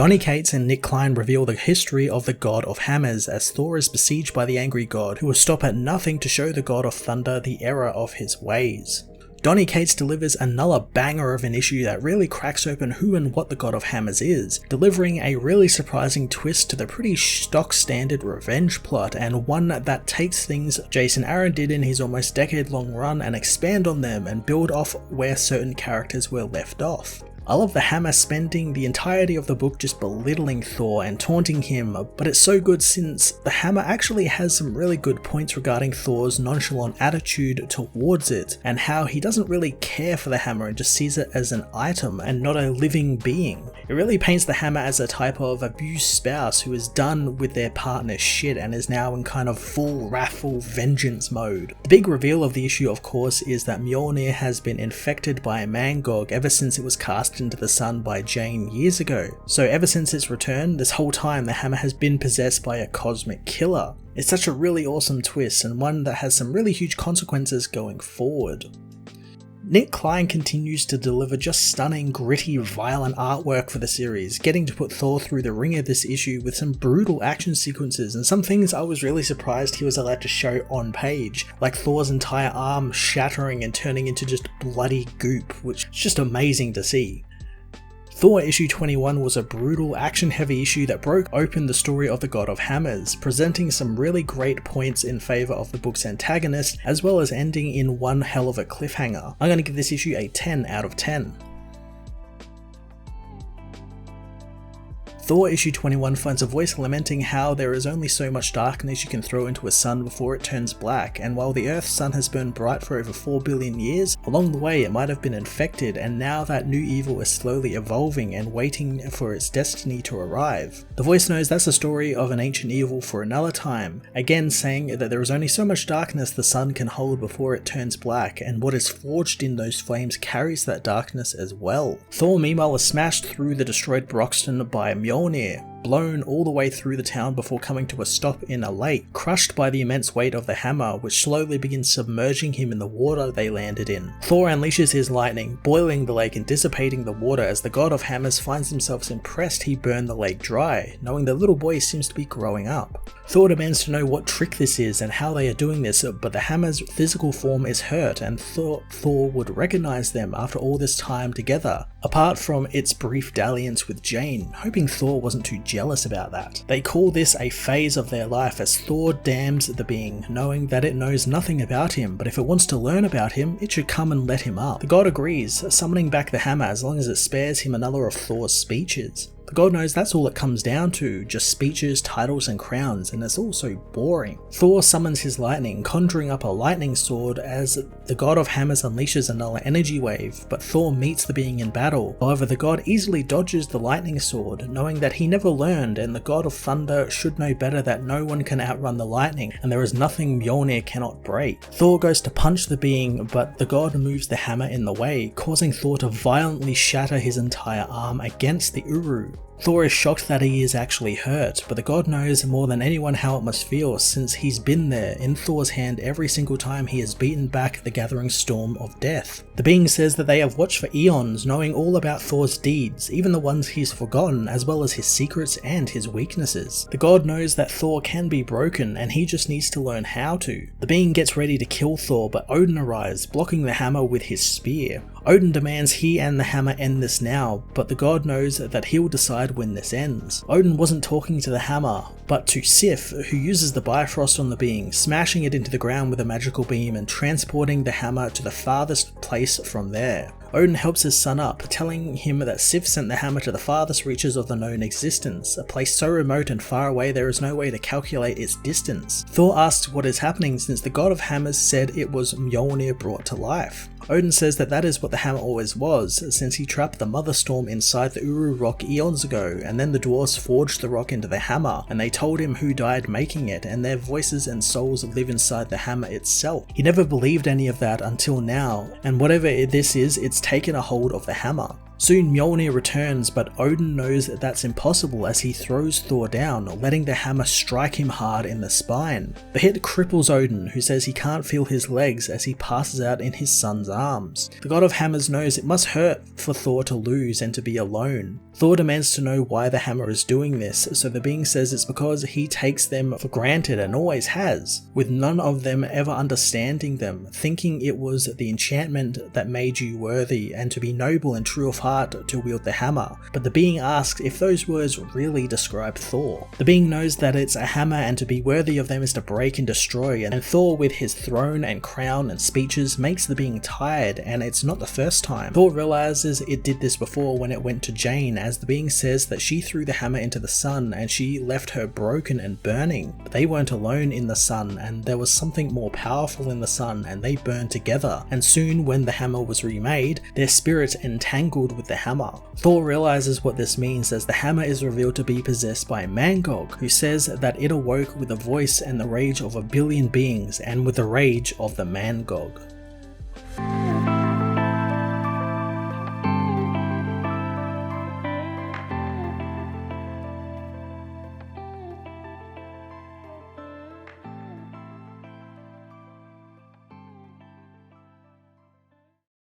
Donny Cates and Nick Klein reveal the history of the God of Hammers as Thor is besieged by the angry god who will stop at nothing to show the God of Thunder the error of his ways. Donny Cates delivers another banger of an issue that really cracks open who and what the God of Hammers is, delivering a really surprising twist to the pretty stock standard revenge plot, and one that takes things Jason Aaron did in his almost decade-long run and expand on them and build off where certain characters were left off. I love the Hammer spending the entirety of the book just belittling Thor and taunting him, but it's so good since the Hammer actually has some really good points regarding Thor's nonchalant attitude towards it, and how he doesn't really care for the Hammer and just sees it as an item and not a living being. It really paints the Hammer as a type of abused spouse who is done with their partner's shit and is now in kind of full wrathful vengeance mode. The big reveal of the issue, of course, is that Mjolnir has been infected by Mangog ever since it was cast into the sun by Jane years ago. So ever since its return, this whole time the Hammer has been possessed by a cosmic killer. It's such a really awesome twist, and one that has some really huge consequences going forward. Nick Klein continues to deliver just stunning, gritty, violent artwork for the series, getting to put Thor through the ringer this issue with some brutal action sequences and some things I was really surprised he was allowed to show on page, like Thor's entire arm shattering and turning into just bloody goop, which is just amazing to see. Thor issue 21 was a brutal, action-heavy issue that broke open the story of the God of Hammers, presenting some really great points in favour of the book's antagonist, as well as ending in one hell of a cliffhanger. I'm going to give this issue a 10 out of 10. Thor issue 21 finds a voice lamenting how there is only so much darkness you can throw into a sun before it turns black, and while the Earth's sun has burned bright for over 4 billion years, along the way it might have been infected, and now that new evil is slowly evolving and waiting for its destiny to arrive. The voice knows that's the story of an ancient evil for another time, again saying that there is only so much darkness the sun can hold before it turns black, and what is forged in those flames carries that darkness as well. Thor meanwhile is smashed through the destroyed Broxton by Mjolnir, blown all the way through the town before coming to a stop in a lake, crushed by the immense weight of the hammer, which slowly begins submerging him in the water they landed in. Thor unleashes his lightning, boiling the lake and dissipating the water as the God of Hammers finds himself impressed he burned the lake dry, knowing the little boy seems to be growing up. Thor demands to know what trick this is and how they are doing this, but the Hammer's physical form is hurt and Thor would recognize them after all this time together, apart from its brief dalliance with Jane, hoping Thor wasn't too jealous about that. They call this a phase of their life as Thor damns the being, knowing that it knows nothing about him, but if it wants to learn about him, it should come and let him up. The god agrees, summoning back the hammer as long as it spares him another of Thor's speeches. The god knows that's all it comes down to, just speeches, titles and crowns, and it's all so boring. Thor summons his lightning, conjuring up a lightning sword as the god of hammers unleashes another energy wave, but Thor meets the being in battle. However, the god easily dodges the lightning sword, knowing that he never learned and the god of thunder should know better that no one can outrun the lightning and there is nothing Mjolnir cannot break. Thor goes to punch the being, but the god moves the hammer in the way, causing Thor to violently shatter his entire arm against the Uru. Thor is shocked that he is actually hurt, but the god knows more than anyone how it must feel since he's been there in Thor's hand every single time he has beaten back the gathering storm of death. The being says that they have watched for eons, knowing all about Thor's deeds, even the ones he's forgotten, as well as his secrets and his weaknesses. The god knows that Thor can be broken and he just needs to learn how to. The being gets ready to kill Thor, but Odin arrives, blocking the hammer with his spear. Odin demands he and the hammer end this now, but the god knows that he'll decide when this ends. Odin wasn't talking to the hammer, but to Sif, who uses the Bifrost on the being, smashing it into the ground with a magical beam and transporting the hammer to the farthest place from there. Odin helps his son up, telling him that Sif sent the hammer to the farthest reaches of the known existence, a place so remote and far away there is no way to calculate its distance. Thor asks what is happening since the god of hammers said it was Mjolnir brought to life. Odin says that that is what the hammer always was, since he trapped the Mother Storm inside the Uru rock eons ago, and then the dwarves forged the rock into the hammer, and they told him who died making it, and their voices and souls live inside the hammer itself. He never believed any of that until now, and whatever this is, it's taken a hold of the hammer. Soon Mjolnir returns, but Odin knows that that's impossible as he throws Thor down, letting the hammer strike him hard in the spine. The hit cripples Odin, who says he can't feel his legs as he passes out in his son's arms. The god of hammers knows it must hurt for Thor to lose and to be alone. Thor demands to know why the hammer is doing this, so the being says it's because he takes them for granted and always has, with none of them ever understanding them, thinking it was the enchantment that made you worthy and to be noble and true of heart to wield the hammer. But the being asks if those words really describe Thor. The being knows that it's a hammer and to be worthy of them is to break and destroy, and Thor with his throne and crown and speeches makes the being tired, and it's not the first time. Thor realizes it did this before when it went to Jane, as the being says that she threw the hammer into the sun and she left her broken and burning. But they weren't alone in the sun, and there was something more powerful in the sun, and they burned together. And soon when the hammer was remade, their spirits entangled with the hammer. Thor realizes what this means as the hammer is revealed to be possessed by Mangog, who says that it awoke with the voice and the rage of a billion beings and with the rage of the Mangog.